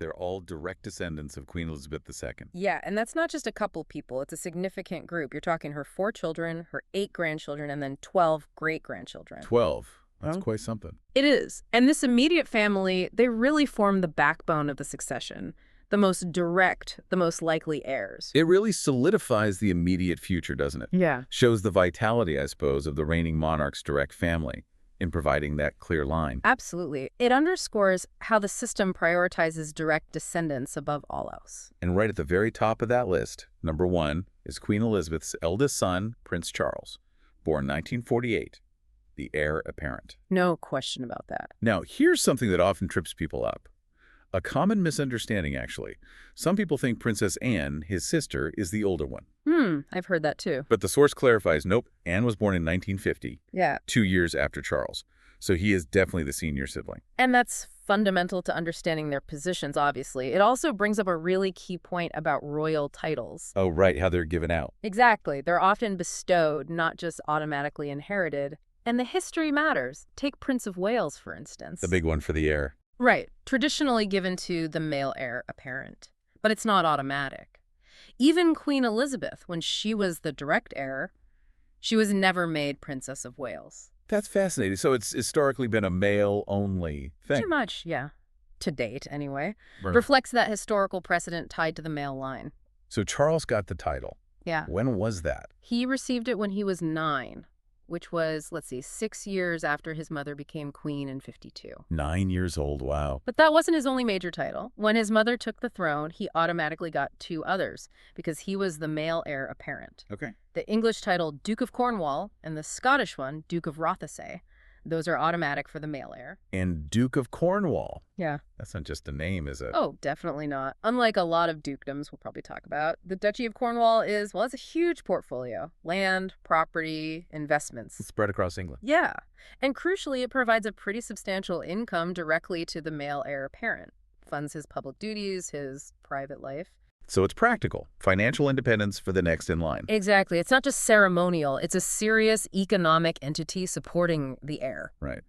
They're all direct descendants of Queen Elizabeth II. Yeah, and that's not just a couple people. It's a significant group. You're talking her 4 children, her 8 grandchildren, and then 12 great-grandchildren. 12. That's quite something. It is. And this immediate family, they really form the backbone of the succession, the most direct, the most likely heirs. It really solidifies the immediate future, doesn't it? Yeah. Shows the vitality, I suppose, of the reigning monarch's direct family in providing that clear line. Absolutely. It underscores how the system prioritizes direct descendants above all else. And right at the very top of that list, number 1, is Queen Elizabeth's eldest son, Prince Charles, born 1948, the heir apparent. No question about that. Now, here's something that often trips people up. A common misunderstanding, actually. Some people think Princess Anne, his sister, is the older one. I've heard that too. But the source clarifies, nope, Anne was born in 1950, Yeah. 2 years after Charles. So he is definitely the senior sibling. And that's fundamental to understanding their positions, obviously. It also brings up a really key point about royal titles. Oh, right, how they're given out. Exactly. They're often bestowed, not just automatically inherited. And the history matters. Take Prince of Wales, for instance. The big one for the heir. Right. Traditionally given to the male heir apparent. But it's not automatic. Even Queen Elizabeth, when she was the direct heir, she was never made Princess of Wales. That's fascinating. So it's historically been a male-only thing. Pretty much, yeah. To date, anyway. Right. Reflects that historical precedent tied to the male line. So Charles got the title. Yeah. When was that? He received it when he was 9, which was, 6 years after his mother became queen in 52. 9 years old, wow. But that wasn't his only major title. When his mother took the throne, he automatically got 2 others because he was the male heir apparent. Okay. The English title Duke of Cornwall and the Scottish one Duke of Rothesay. Those are automatic for the male heir. And Duke of Cornwall. Yeah. That's not just a name, is it? Oh, definitely not. Unlike a lot of dukedoms we'll probably talk about, the Duchy of Cornwall is, well, it's a huge portfolio. Land, property, investments. It's spread across England. Yeah. And crucially, it provides a pretty substantial income directly to the male heir apparent. Funds his public duties, his private life. So it's practical. Financial independence for the next in line. Exactly. It's not just ceremonial. It's a serious economic entity supporting the heir. Right.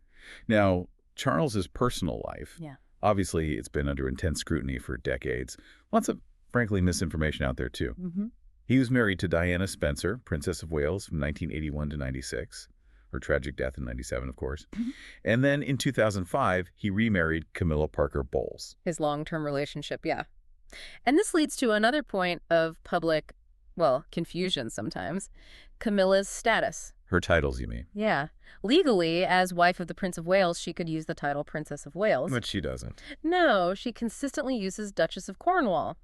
Now, Charles's personal life, Yeah. obviously it's been under intense scrutiny for decades. Lots of, frankly, misinformation out there, too. Mm-hmm. He was married to Diana Spencer, Princess of Wales, from 1981 to 96. Her tragic death in 97, of course. Mm-hmm. And then in 2005, he remarried Camilla Parker Bowles. His long-term relationship, yeah. And this leads to another point of public, confusion sometimes. Camilla's status. Her titles, you mean? Yeah. Legally, as wife of the Prince of Wales, she could use the title Princess of Wales. But she doesn't. No, she consistently uses Duchess of Cornwall,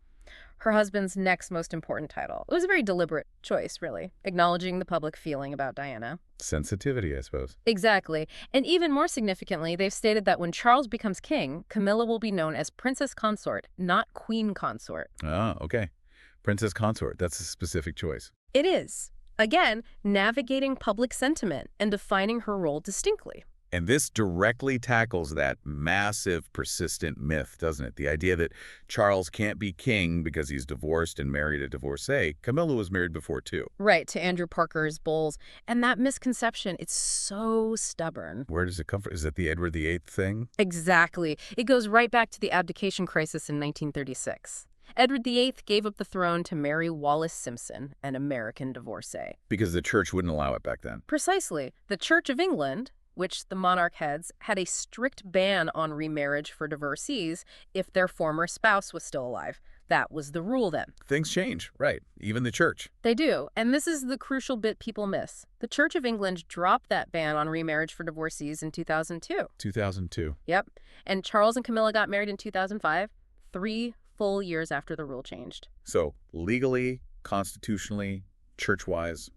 her husband's next most important title. It was a very deliberate choice, really, acknowledging the public feeling about Diana. Sensitivity, I suppose. Exactly. And even more significantly, they've stated that when Charles becomes king, Camilla will be known as Princess Consort, not Queen Consort. Ah, okay. Princess Consort, that's a specific choice. It is. Again, navigating public sentiment and defining her role distinctly. And this directly tackles that massive, persistent myth, doesn't it? The idea that Charles can't be king because he's divorced and married a divorcee. Camilla was married before, too. Right, to Andrew Parker's Bowles. And that misconception, it's so stubborn. Where does it come from? Is it the Edward VIII thing? Exactly. It goes right back to the abdication crisis in 1936. Edward VIII gave up the throne to Mary Wallace Simpson, an American divorcee. Because the church wouldn't allow it back then. Precisely. The Church of England, which the monarch heads, had a strict ban on remarriage for divorcees if their former spouse was still alive. That was the rule then. Things change, right. Even the church. They do, and this is the crucial bit people miss. The Church of England dropped that ban on remarriage for divorcees in 2002. 2002. Yep, and Charles and Camilla got married in 2005, 3 full years after the rule changed. So legally, constitutionally, church-wise,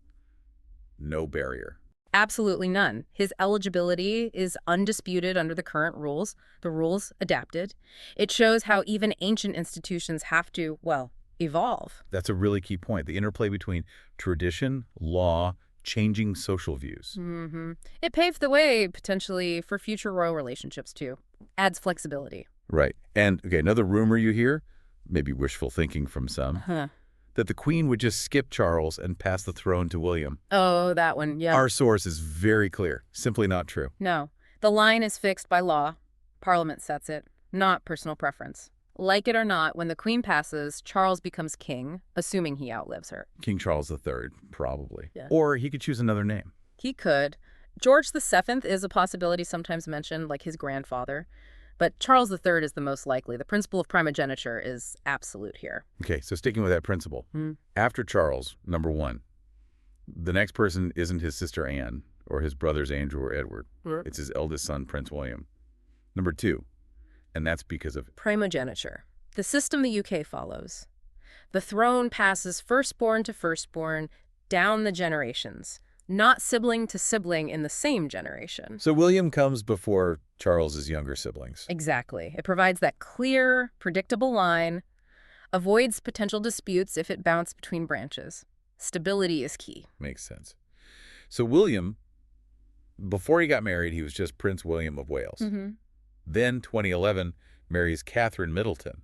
no barrier. Absolutely none. His eligibility is undisputed under the current rules. The rules adapted. It shows how even ancient institutions have to, evolve. That's a really key point. The interplay between tradition, law, changing social views. Mm-hmm. It paved the way, potentially, for future royal relationships, too. Adds flexibility. Right. And, okay, another rumor you hear, maybe wishful thinking from some, that the Queen would just skip Charles and pass the throne to William. Oh, that one, yeah. Our source is very clear. Simply not true. No. The line is fixed by law. Parliament sets it, not personal preference. Like it or not, when the Queen passes, Charles becomes king, assuming he outlives her. King Charles III, probably. Yeah. Or he could choose another name. He could. George VII is a possibility sometimes mentioned, like his grandfather. But Charles III is the most likely. The principle of primogeniture is absolute here. Okay, so sticking with that principle. After Charles, number 1, the next person isn't his sister Anne or his brothers Andrew or Edward. It's his eldest son, Prince William. Number 2, and that's because of Primogeniture. The system the UK follows. The throne passes firstborn to firstborn down the generations, not sibling to sibling in the same generation. So William comes before Charles's younger siblings. Exactly. It provides that clear, predictable line, avoids potential disputes if it bounces between branches. Stability is key. Makes sense. So William, before he got married, he was just Prince William of Wales. Then, 2011, marries Catherine Middleton.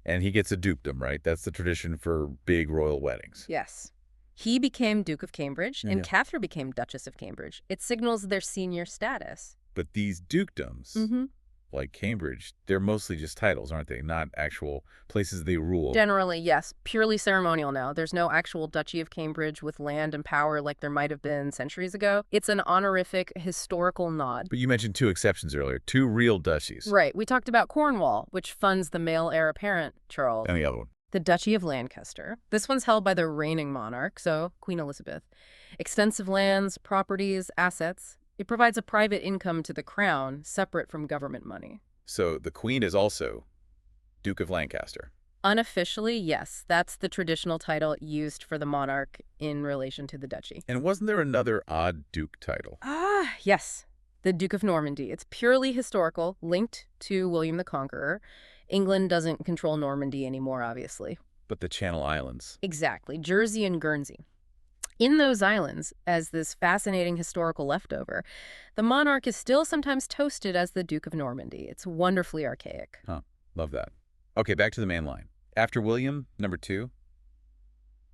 And he gets a dukedom, right? That's the tradition for big royal weddings. Yes. He became Duke of Cambridge, and Catherine became Duchess of Cambridge. It signals their senior status. But these dukedoms, like Cambridge, they're mostly just titles, aren't they? Not actual places they rule. Generally, yes. Purely ceremonial now. There's no actual Duchy of Cambridge with land and power like there might have been centuries ago. It's an honorific historical nod. But you mentioned 2 exceptions earlier, 2 real duchies. Right. We talked about Cornwall, which funds the male heir apparent, Charles. And the other one. The Duchy of Lancaster. This one's held by the reigning monarch, so Queen Elizabeth. Extensive lands, properties, assets. It provides a private income to the crown, separate from government money. So the Queen is also Duke of Lancaster. Unofficially, yes. That's the traditional title used for the monarch in relation to the duchy. And wasn't there another odd duke title? Yes. The Duke of Normandy. It's purely historical, linked to William the Conqueror. England doesn't control Normandy anymore, obviously. But the Channel Islands. Exactly. Jersey and Guernsey. In those islands, as this fascinating historical leftover, the monarch is still sometimes toasted as the Duke of Normandy. It's wonderfully archaic. Love that. Okay, back to the main line. After William, number 2,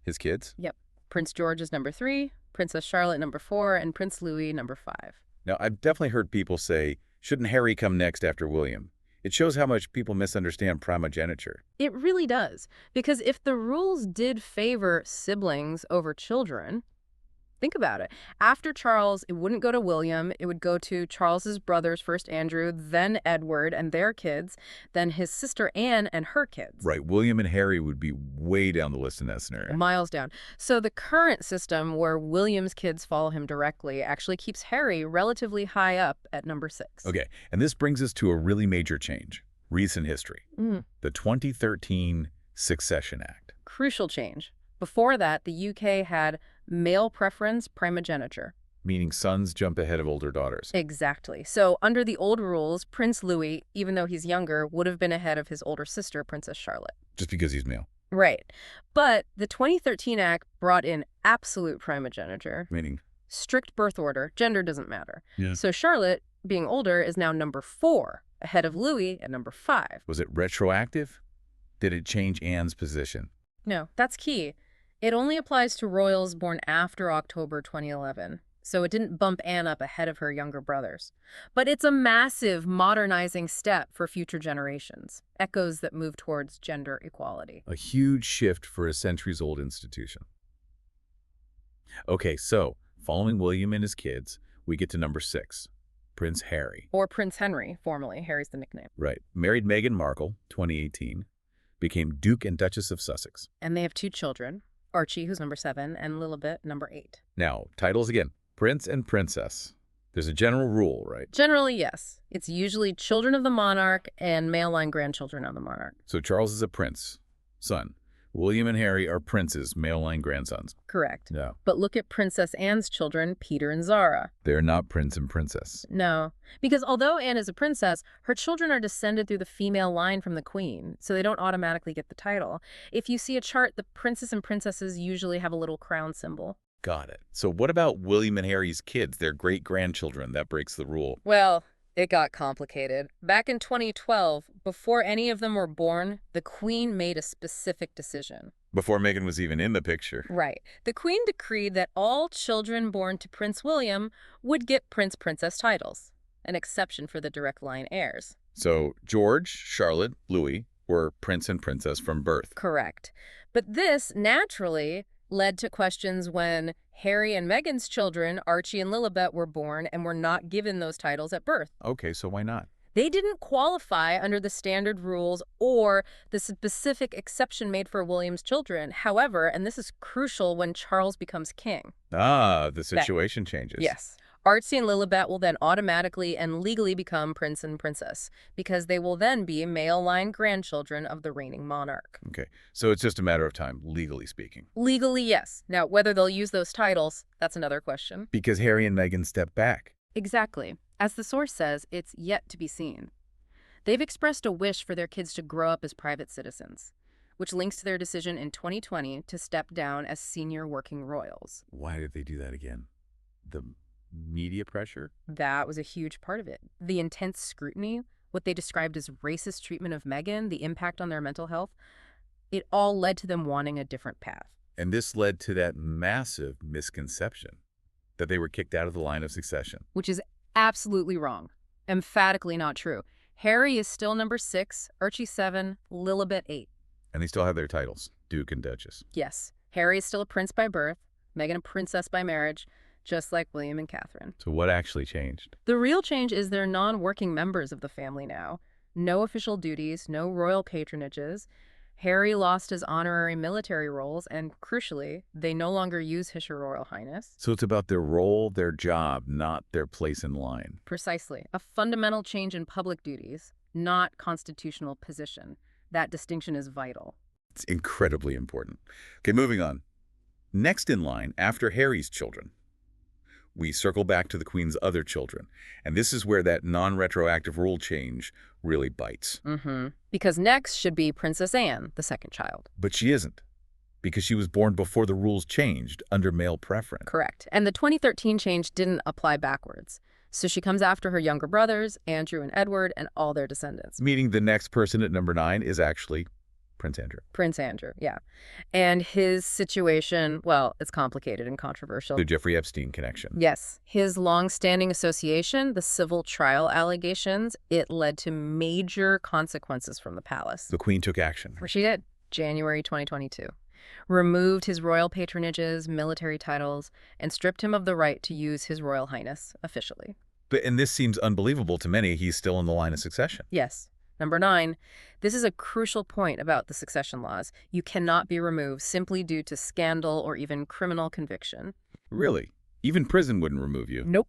his kids? Yep. Prince George is number 3, Princess Charlotte number 4, and Prince Louis number 5. Now, I've definitely heard people say, shouldn't Harry come next after William? It shows how much people misunderstand primogeniture. It really does. Because if the rules did favor siblings over children, think about it. After Charles, it wouldn't go to William. It would go to Charles's brothers, first Andrew, then Edward and their kids, then his sister Anne and her kids. Right. William and Harry would be way down the list in that scenario. Miles down. So the current system where William's kids follow him directly actually keeps Harry relatively high up at number 6. Okay. And this brings us to a really major change. Recent history. The 2013 Succession Act. Crucial change. Before that, the UK had male preference primogeniture. Meaning sons jump ahead of older daughters. Exactly. So under the old rules, Prince Louis, even though he's younger, would have been ahead of his older sister, Princess Charlotte. Just because he's male. Right. But the 2013 Act brought in absolute primogeniture. Meaning? Strict birth order. Gender doesn't matter. Yeah. So Charlotte, being older, is now number 4, ahead of Louis at number 5. Was it retroactive? Did it change Anne's position? No, that's key. It only applies to royals born after October 2011, so it didn't bump Anne up ahead of her younger brothers. But it's a massive modernizing step for future generations, echoes that move towards gender equality. A huge shift for a centuries-old institution. Okay, so following William and his kids, we get to number 6, Prince Harry. Or Prince Henry, formerly. Harry's the nickname. Right. Married Meghan Markle, 2018, became Duke and Duchess of Sussex. And they have 2 children. Archie, who's number 7, and Lilibet, number 8. Now, titles again, Prince and Princess. There's a general rule, right? Generally, yes. It's usually children of the monarch and male line grandchildren of the monarch. So Charles is a prince, son. William and Harry are princes, male line grandsons. Correct. No. But look at Princess Anne's children, Peter and Zara. They're not prince and princess. No, because although Anne is a princess, her children are descended through the female line from the queen, so they don't automatically get the title. If you see a chart, the princes and princesses usually have a little crown symbol. Got it. So what about William and Harry's kids, their great-grandchildren? That breaks the rule. Well, it got complicated. Back in 2012, before any of them were born, the queen made a specific decision. Before Meghan was even in the picture. Right. The queen decreed that all children born to Prince William would get prince-princess titles, an exception for the direct line heirs. So George, Charlotte, Louis, were prince and princess from birth. Correct. But this, naturally, led to questions when Harry and Meghan's children, Archie and Lilibet, were born and were not given those titles at birth. Okay, so why not? They didn't qualify under the standard rules or the specific exception made for William's children. However, and this is crucial when Charles becomes king. Ah, the situation changes. Yes. Archie and Lilibet will then automatically and legally become prince and princess because they will then be male line grandchildren of the reigning monarch. Okay, so it's just a matter of time, legally speaking. Legally, yes. Now, whether they'll use those titles, that's another question. Because Harry and Meghan stepped back. Exactly. As the source says, it's yet to be seen. They've expressed a wish for their kids to grow up as private citizens, which links to their decision in 2020 to step down as senior working royals. Why did they do that again? The media pressure? That was a huge part of it. The intense scrutiny, what they described as racist treatment of Meghan, the impact on their mental health, it all led to them wanting a different path. And this led to that massive misconception that they were kicked out of the line of succession. Which is absolutely wrong. Emphatically not true. Harry is still number 6, Archie 7, Lilibet 8. And they still have their titles, Duke and Duchess. Yes, Harry is still a prince by birth, Meghan a princess by marriage, just like William and Catherine. So what actually changed? The real change is they're non-working members of the family now. No official duties, no royal patronages. Harry lost his honorary military roles, and crucially, they no longer use His Royal Highness. So it's about their role, their job, not their place in line. Precisely. A fundamental change in public duties, not constitutional position. That distinction is vital. It's incredibly important. Okay, moving on. Next in line, after Harry's children, we circle back to the Queen's other children. And this is where that non-retroactive rule change really bites. Because next should be Princess Anne, the second child. But she isn't, because she was born before the rules changed under male preference. Correct. And the 2013 change didn't apply backwards. So she comes after her younger brothers, Andrew and Edward, and all their descendants. Meaning the next person at number 9 is actually Prince Andrew. Prince Andrew, yeah. And his situation, well, it's complicated and controversial. The Jeffrey Epstein connection. Yes. His long-standing association, the civil trial allegations, it led to major consequences from the palace. The Queen took action. Where she did, January 2022. Removed his royal patronages, military titles, and stripped him of the right to use His Royal Highness officially. And this seems unbelievable to many. He's still in the line of succession. Yes. Number 9, this is a crucial point about the succession laws. You cannot be removed simply due to scandal or even criminal conviction. Really? Even prison wouldn't remove you? Nope.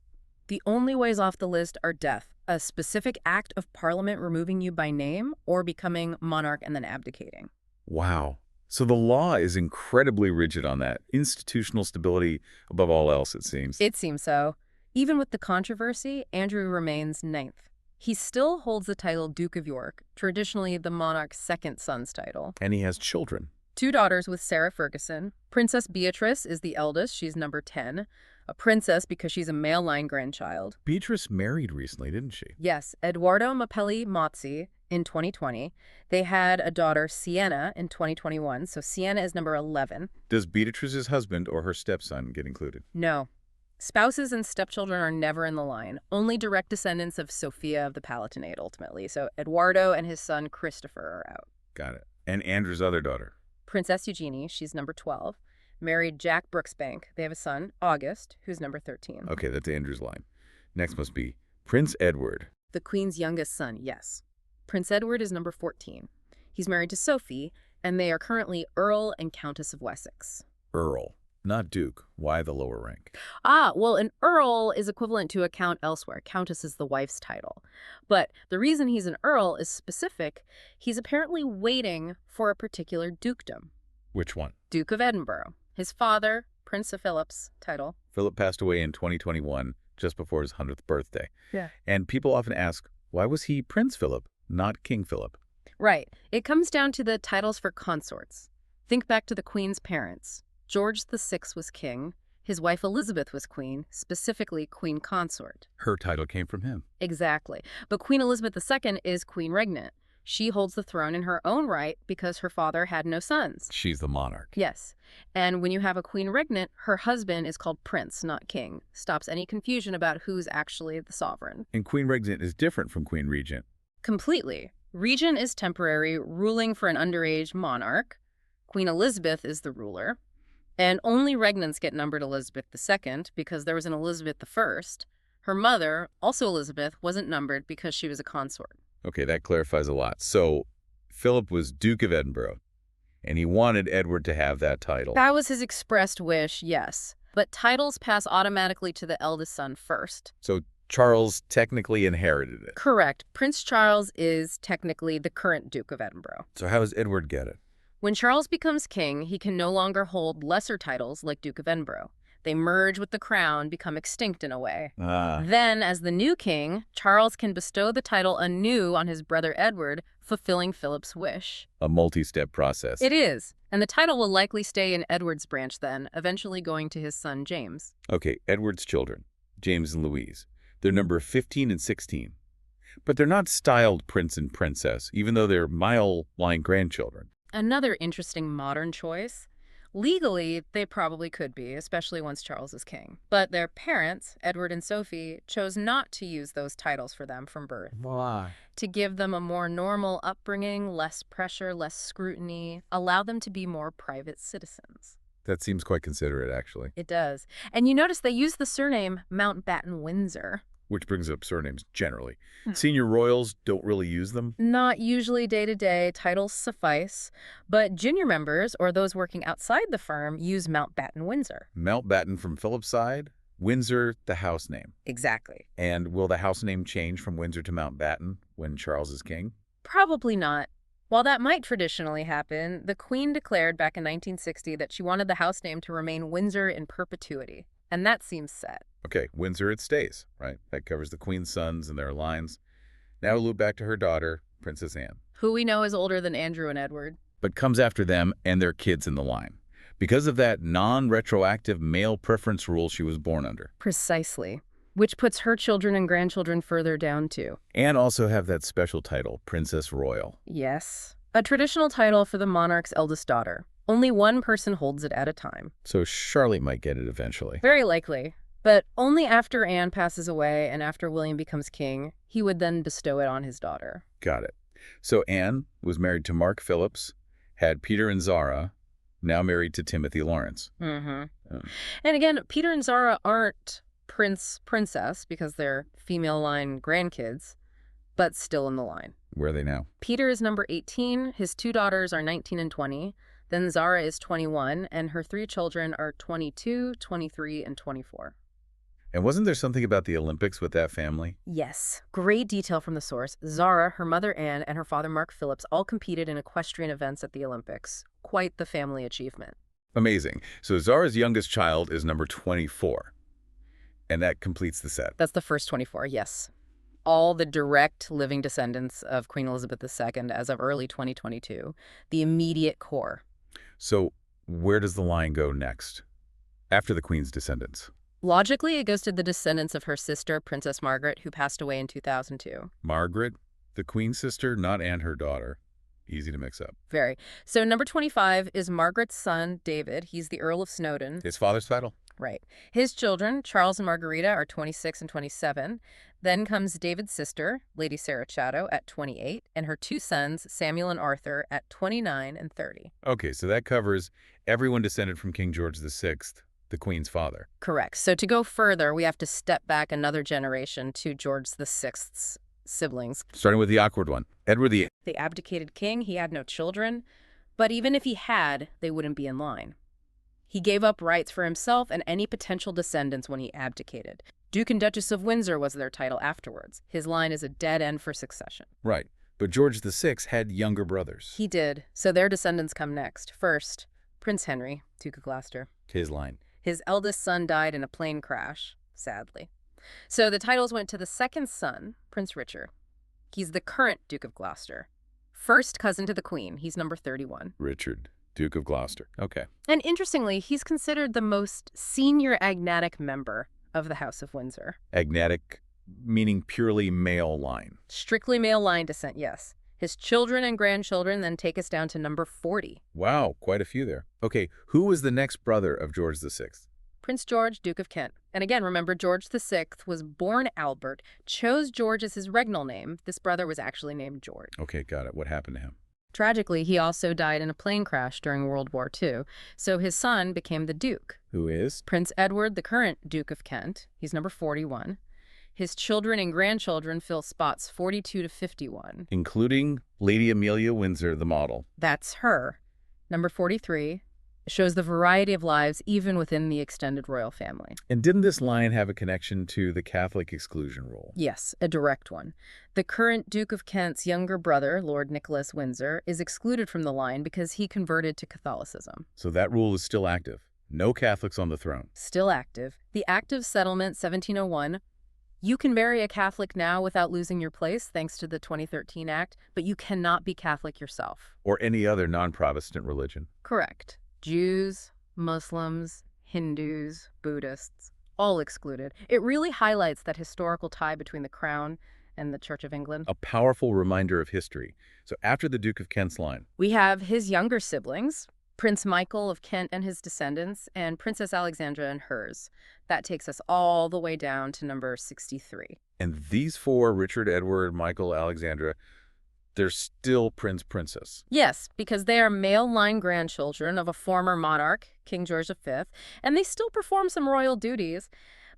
The only ways off the list are death, a specific act of Parliament removing you by name, or becoming monarch and then abdicating. Wow. So the law is incredibly rigid on that. Institutional stability above all else, it seems. It seems so. Even with the controversy, Andrew remains 9th. He still holds the title Duke of York, traditionally the monarch's second son's title. And he has children. 2 daughters with Sarah Ferguson. Princess Beatrice is the eldest. She's number 10. A princess because she's a male line grandchild. Beatrice married recently, didn't she? Yes, Edoardo Mapelli Mozzi in 2020. They had a daughter, Sienna, in 2021. So Sienna is number 11. Does Beatrice's husband or her stepson get included? No. Spouses and stepchildren are never in the line. Only direct descendants of Sophia of the Palatinate, ultimately. So Eduardo and his son Christopher are out. Got it. And Andrew's other daughter? Princess Eugenie, she's number 12. Married Jack Brooksbank. They have a son, August, who's number 13. Okay, that's Andrew's line. Next must be Prince Edward. The Queen's youngest son, yes. Prince Edward is number 14. He's married to Sophie, and they are currently Earl and Countess of Wessex. Earl, not Duke. Why the lower rank? Well, an Earl is equivalent to a Count elsewhere. Countess is the wife's title. But the reason he's an Earl is specific. He's apparently waiting for a particular dukedom. Which one? Duke of Edinburgh. His father, Prince of Philip's title. Philip passed away in 2021, just before his 100th birthday. Yeah. And people often ask, why was he Prince Philip, not King Philip? Right. It comes down to the titles for consorts. Think back to the Queen's parents. George VI was king. His wife Elizabeth was queen, specifically Queen Consort. Her title came from him. Exactly. But Queen Elizabeth II is Queen Regnant. She holds the throne in her own right because her father had no sons. She's the monarch. Yes. And when you have a Queen Regnant, her husband is called Prince, not King. Stops any confusion about who's actually the sovereign. And Queen Regnant is different from Queen Regent. Completely. Regent is temporary, ruling for an underage monarch. Queen Elizabeth is the ruler. And only regnants get numbered Elizabeth II because there was an Elizabeth I. Her mother, also Elizabeth, wasn't numbered because she was a consort. Okay, that clarifies a lot. So Philip was Duke of Edinburgh, and he wanted Edward to have that title. That was his expressed wish, yes. But titles pass automatically to the eldest son first. So Charles technically inherited it. Correct. Prince Charles is technically the current Duke of Edinburgh. So how does Edward get it? When Charles becomes king, he can no longer hold lesser titles like Duke of Edinburgh. They merge with the crown, become extinct in a way. Then, as the new king, Charles can bestow the title anew on his brother Edward, fulfilling Philip's wish. A multi-step process. It is. And the title will likely stay in Edward's branch then, eventually going to his son James. Okay, Edward's children, James and Louise. They're number 15 and 16. But they're not styled prince and princess, even though they're mile-line grandchildren. Another interesting modern choice. Legally, they probably could be, especially once Charles is king. But their parents, Edward and Sophie, chose not to use those titles for them from birth. Why? To give them a more normal upbringing, less pressure, less scrutiny, allow them to be more private citizens. That seems quite considerate, actually. It does. And you notice they use the surname Mountbatten-Windsor. Which brings up surnames generally. Senior royals don't really use them. Not usually day-to-day, titles suffice, but junior members or those working outside the firm use Mountbatten-Windsor. Mountbatten from Philip's side, Windsor the house name. Exactly. And will the house name change from Windsor to Mountbatten when Charles is king? Probably not. While that might traditionally happen, the Queen declared back in 1960 that she wanted the house name to remain Windsor in perpetuity, and that seems set. Okay, Windsor it stays, right? That covers the Queen's sons and their lines. Now we'll loop back to her daughter, Princess Anne. Who we know is older than Andrew and Edward. But comes after them and their kids in the line, because of that non-retroactive male preference rule she was born under. Precisely. Which puts her children and grandchildren further down, too. And also have that special title, Princess Royal. Yes. A traditional title for the monarch's eldest daughter. Only one person holds it at a time. So Charlotte might get it eventually. Very likely. But only after Anne passes away and after William becomes king, he would then bestow it on his daughter. Got it. So Anne was married to Mark Phillips, had Peter and Zara, now married to Timothy Lawrence. And again, Peter and Zara aren't princess because they're female line grandkids, but still in the line. Where are they now? Peter is number 18, his two daughters are 19 and 20, then Zara is 21, and her three children are 22, 23, and 24. And wasn't there something about the Olympics with that family? Yes. Great detail from the source. Zara, her mother Anne, and her father Mark Phillips all competed in equestrian events at the Olympics. Quite the family achievement. Amazing. So Zara's youngest child is number 24. And that completes the set. That's the first 24, yes. All the direct living descendants of Queen Elizabeth II as of early 2022. The immediate core. So where does the line go next? After the Queen's descendants? Logically, it goes to the descendants of her sister, Princess Margaret, who passed away in 2002. Margaret, the Queen's sister, not Anne, her daughter. Easy to mix up. Very. So number 25 is Margaret's son, David. He's the Earl of Snowdon. His father's title? Right. His children, Charles and Margarita, are 26 and 27. Then comes David's sister, Lady Sarah Chatto, at 28, and her two sons, Samuel and Arthur, at 29 and 30. Okay, so that covers everyone descended from King George VI, the Queen's father. Correct. So to go further, we have to step back another generation to George VI's siblings. Starting with the awkward one, Edward VIII. The abdicated king, he had no children, but even if he had, they wouldn't be in line. He gave up rights for himself and any potential descendants when he abdicated. Duke and Duchess of Windsor was their title afterwards. His line is a dead end for succession. Right, but George VI had younger brothers. He did, so their descendants come next. First, Prince Henry, Duke of Gloucester. His line. His eldest son died in a plane crash, sadly. So the titles went to the second son, Prince Richard. He's the current Duke of Gloucester. First cousin to the Queen. He's number 31. Richard, Duke of Gloucester. Okay. And interestingly, he's considered the most senior agnatic member of the House of Windsor. Agnatic, meaning purely male line. Strictly male line descent, yes. His children and grandchildren then take us down to number 40. Wow, quite a few there. Okay, who was the next brother of George VI? Prince George, Duke of Kent. And again, remember, George VI was born Albert, chose George as his regnal name. This brother was actually named George. Okay, got it. What happened to him? Tragically, he also died in a plane crash during World War II, so his son became the Duke. Who is? Prince Edward, the current Duke of Kent. He's number 41. His children and grandchildren fill spots 42 to 51. Including Lady Amelia Windsor, the model. That's her. Number 43. Shows the variety of lives even within the extended royal family. And didn't this line have a connection to the Catholic exclusion rule? Yes, a direct one. The current Duke of Kent's younger brother, Lord Nicholas Windsor, is excluded from the line because he converted to Catholicism. So that rule is still active. No Catholics on the throne. Still active. The Act of Settlement 1701. You can marry a Catholic now without losing your place, thanks to the 2013 Act, but you cannot be Catholic yourself. Or any other non-Protestant religion. Correct. Jews, Muslims, Hindus, Buddhists, all excluded. It really highlights that historical tie between the Crown and the Church of England. A powerful reminder of history. So after the Duke of Kent's line, We have his younger siblings, Prince Michael of Kent and his descendants, and Princess Alexandra and hers. That takes us all the way down to number 63. and these four, Richard, Edward, Michael, Alexandra, they're still Princess. Yes, because they are male line grandchildren of a former monarch, King George V, and they still perform some royal duties,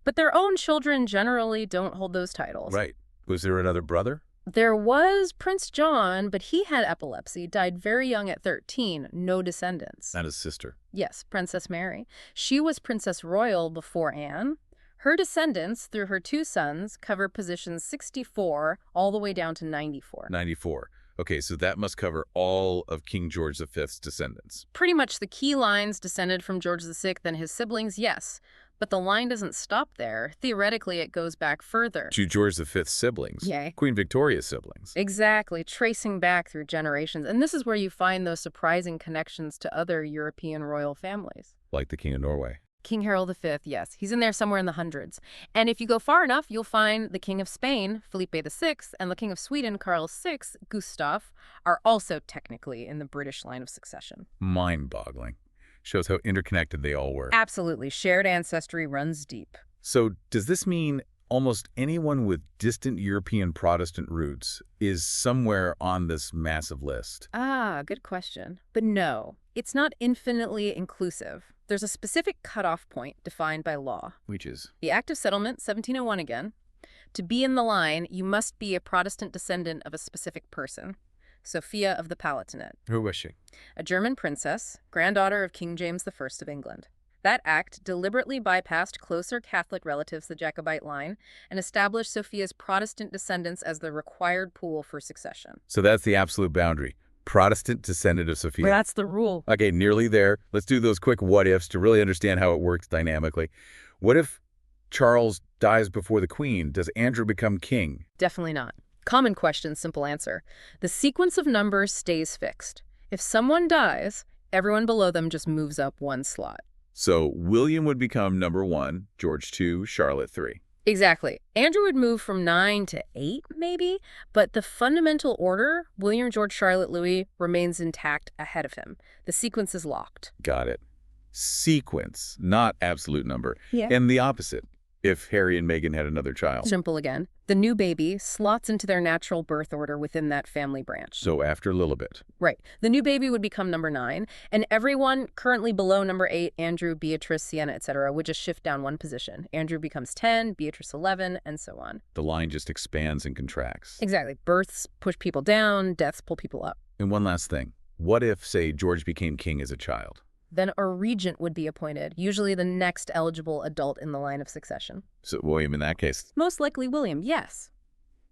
but their own children generally don't hold those titles. Right. Was there another brother? There was Prince John, but he had epilepsy, died very young at 13, no descendants. Not his sister. Yes, Princess Mary. She was Princess Royal before Anne. Her descendants, through her two sons, cover positions 64 all the way down to 94. 94. Okay, so that must cover all of King George V's descendants. Pretty much the key lines descended from George VI and his siblings, yes. But the line doesn't stop there. Theoretically, it goes back further. To George V's siblings. Yay. Queen Victoria's siblings. Exactly, tracing back through generations. And this is where you find those surprising connections to other European royal families. Like the King of Norway. King Harold V, yes. He's in there somewhere in the hundreds. And if you go far enough, you'll find the King of Spain, Felipe VI, and the King of Sweden, Carl VI, Gustav, are also technically in the British line of succession. Mind-boggling. Shows how interconnected they all were. Absolutely. Shared ancestry runs deep. So does this mean almost anyone with distant European Protestant roots is somewhere on this massive list? Ah, good question. But no, it's not infinitely inclusive. There's a specific cutoff point defined by law. Which is? The Act of Settlement, 1701 again. To be in the line, you must be a Protestant descendant of a specific person. Sophia of the Palatinate. Who was she? A German princess, granddaughter of King James I of England. That act deliberately bypassed closer Catholic relatives, the Jacobite line, and established Sophia's Protestant descendants as the required pool for succession. So that's the absolute boundary. Protestant descendant of Sophia. Well, that's the rule. Okay, nearly there. Let's do those quick what-ifs to really understand how it works dynamically. What if Charles dies before the Queen? Does Andrew become king? Definitely not. Common question, simple answer. The sequence of numbers stays fixed. If someone dies, everyone below them just moves up one slot. So William would become number 1, George 2, Charlotte 3. Exactly. Andrew would move from 9 to 8, maybe, but the fundamental order, William, George, Charlotte, Louis, remains intact ahead of him. The sequence is locked. Got it. Sequence, not absolute number. Yeah. And the opposite, if Harry and Meghan had another child. Simple again. The new baby slots into their natural birth order within that family branch. So after Lilibet. Right. The new baby would become number 9, and everyone currently below number 8, Andrew, Beatrice, Sienna, etc., would just shift down one position. Andrew becomes 10, Beatrice 11, and so on. The line just expands and contracts. Exactly. Births push people down, deaths pull people up. And one last thing. What if, say, George became king as a child? Then a regent would be appointed, usually the next eligible adult in the line of succession. So William in that case. Most likely William, yes.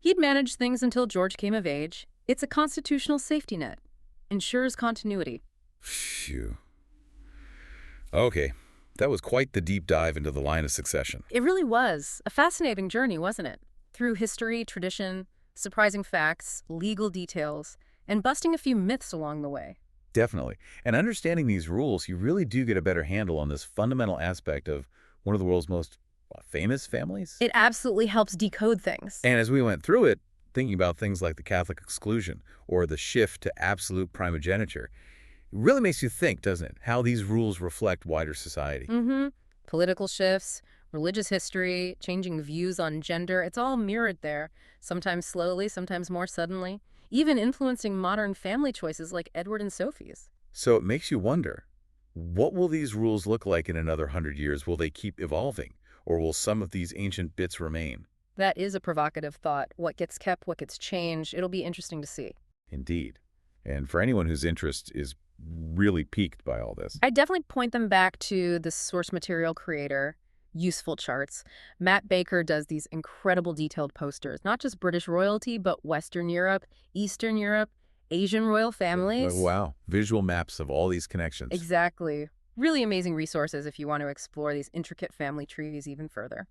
He'd manage things until George came of age. It's a constitutional safety net. Ensures continuity. Phew. Okay. That was quite the deep dive into the line of succession. It really was. A fascinating journey, wasn't it? Through history, tradition, surprising facts, legal details, and busting a few myths along the way. Definitely. And understanding these rules, you really do get a better handle on this fundamental aspect of one of the world's most famous families. It absolutely helps decode things. And as we went through it, thinking about things like the Catholic exclusion or the shift to absolute primogeniture, it really makes you think, doesn't it, how these rules reflect wider society. Political shifts, religious history, changing views on gender, it's all mirrored there, sometimes slowly, sometimes more suddenly, even influencing modern family choices like Edward and Sophie's. So it makes you wonder, what will these rules look like in another 100 years? Will they keep evolving, or will some of these ancient bits remain? That is a provocative thought. What gets kept, what gets changed, it'll be interesting to see. Indeed. And for anyone whose interest is really piqued by all this. I definitely point them back to the source material creator, Useful Charts. Matt Baker does these incredible detailed posters, not just British royalty, but Western Europe, Eastern Europe, Asian royal families. Wow. Visual maps of all these connections. Exactly. Really amazing resources if you want to explore these intricate family trees even further.